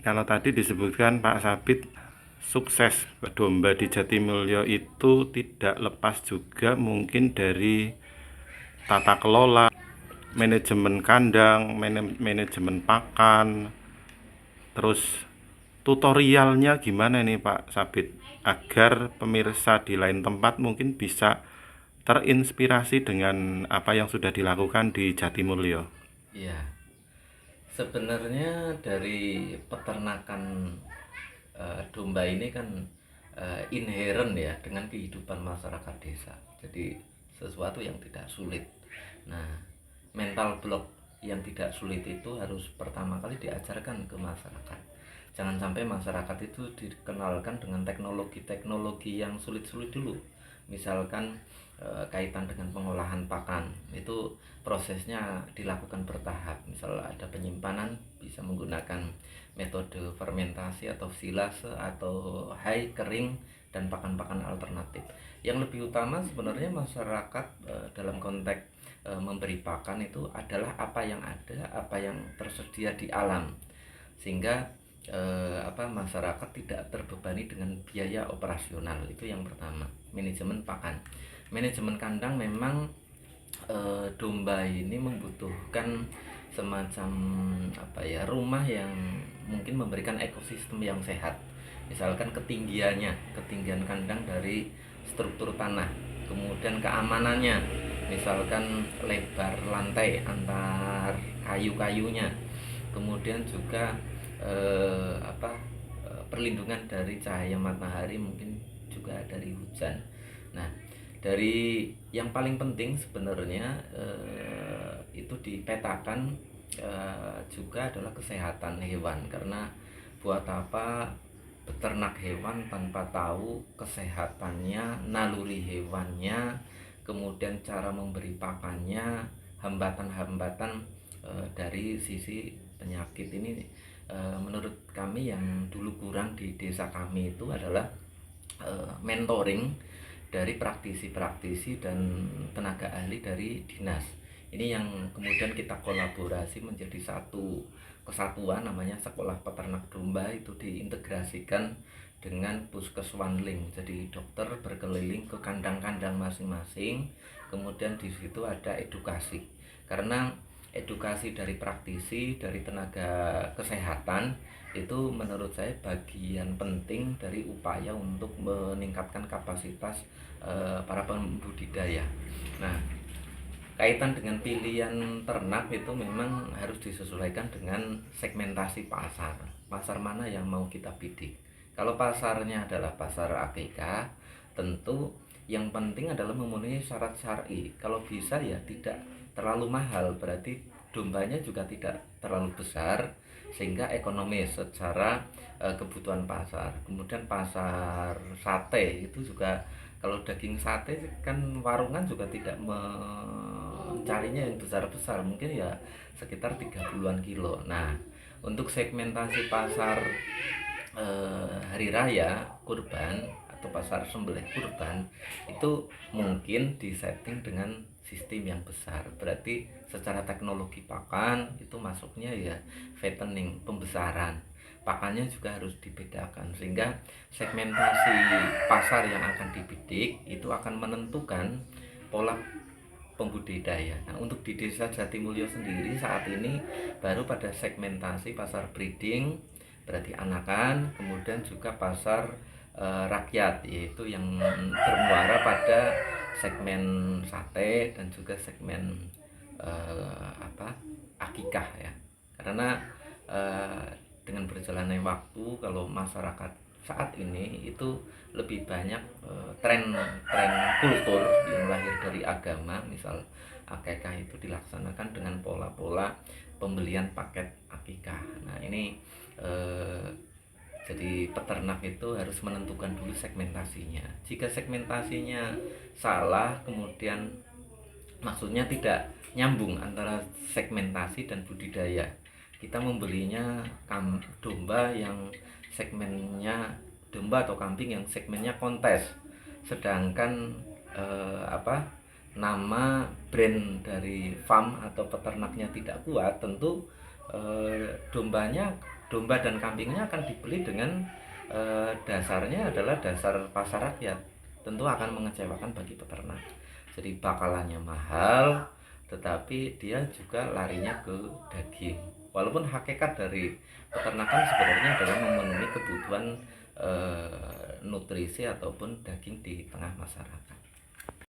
Kalau tadi disebutkan Pak Sabit sukses domba di Jatimulyo itu tidak lepas juga mungkin dari tata kelola, manajemen kandang, manajemen pakan, terus tutorialnya gimana nih Pak Sabit agar pemirsa di lain tempat mungkin bisa terinspirasi dengan apa yang sudah dilakukan di Jatimulyo. Iya, sebenarnya dari peternakan domba ini kan inherent ya dengan kehidupan masyarakat desa. Jadi sesuatu yang tidak sulit. Nah, mental block yang tidak sulit itu harus pertama kali diajarkan ke masyarakat. Jangan sampai masyarakat itu dikenalkan dengan teknologi-teknologi yang sulit-sulit dulu. Misalkan kaitan dengan pengolahan pakan, itu prosesnya dilakukan bertahap. Misal ada penyimpanan, bisa menggunakan metode fermentasi atau silase atau hai kering dan pakan-pakan alternatif. Yang lebih utama sebenarnya masyarakat dalam konteks memberi pakan itu adalah apa yang ada, apa yang tersedia di alam, sehingga masyarakat tidak terbebani dengan biaya operasional. Itu yang pertama, manajemen pakan. Manajemen kandang memang domba ini membutuhkan semacam rumah yang mungkin memberikan ekosistem yang sehat. Misalkan ketinggian kandang dari struktur tanah, kemudian keamanannya, misalkan lebar lantai antar kayu-kayunya, kemudian juga perlindungan dari cahaya matahari, mungkin juga dari hujan. Nah, dari yang paling penting sebenarnya itu dipetakan juga adalah kesehatan hewan, karena buat apa beternak hewan tanpa tahu kesehatannya, naluri hewannya, kemudian cara memberi pakannya, hambatan-hambatan dari sisi penyakit ini. Menurut kami yang dulu kurang di desa kami itu adalah mentoring dari praktisi-praktisi dan tenaga ahli dari dinas. Ini yang kemudian kita kolaborasi menjadi satu kesatuan, namanya Sekolah Peternak Domba. Itu diintegrasikan dengan Puskeswanling. Jadi dokter berkeliling ke kandang-kandang masing-masing, kemudian di situ ada edukasi. Karena edukasi dari praktisi, dari tenaga kesehatan, itu menurut saya bagian penting dari upaya untuk meningkatkan kapasitas para pembudidaya. Nah, kaitan dengan pilihan ternak itu memang harus disesuaikan dengan segmentasi pasar. Pasar mana yang mau kita bidik. Kalau pasarnya adalah pasar APK, tentu yang penting adalah memenuhi syarat syar'i. Kalau bisa ya tidak terlalu mahal, berarti dombanya juga tidak terlalu besar, sehingga ekonomis secara kebutuhan pasar. Kemudian pasar sate itu juga, kalau daging sate kan warungan juga tidak mencarinya yang besar-besar, mungkin ya sekitar 30-an kilo. Nah, untuk segmentasi pasar hari raya kurban atau pasar sembelih kurban, itu mungkin disetting dengan sistem yang besar. Berarti secara teknologi pakan itu masuknya ya fattening, pembesaran. Pakannya juga harus dibedakan, sehingga segmentasi pasar yang akan dibidik itu akan menentukan pola pembudidaya. Nah, untuk di desa Jatimulyo sendiri saat ini baru pada segmentasi pasar breeding, berarti anakan, kemudian juga pasar rakyat, yaitu yang bermuara pada segmen sate dan juga segmen akikah ya. Karena dengan berjalannya waktu, kalau masyarakat saat ini itu lebih banyak tren kultur yang lahir dari agama. Misal akikah itu dilaksanakan dengan pola-pola pembelian paket akikah. Nah, ini jadi peternak itu harus menentukan dulu segmentasinya. Jika segmentasinya salah, kemudian maksudnya tidak nyambung antara segmentasi dan budidaya, kita membelinya domba yang segmennya, domba atau kambing yang segmennya kontes, sedangkan nama brand dari farm atau peternaknya tidak kuat, tentu dombanya domba dan kambingnya akan dibeli dengan dasarnya adalah dasar pasar rakyat, tentu akan mengecewakan bagi peternak. Jadi bakalannya mahal, tetapi dia juga larinya ke daging. Walaupun hakikat dari peternakan sebenarnya adalah memenuhi kebutuhan nutrisi ataupun daging di tengah masyarakat.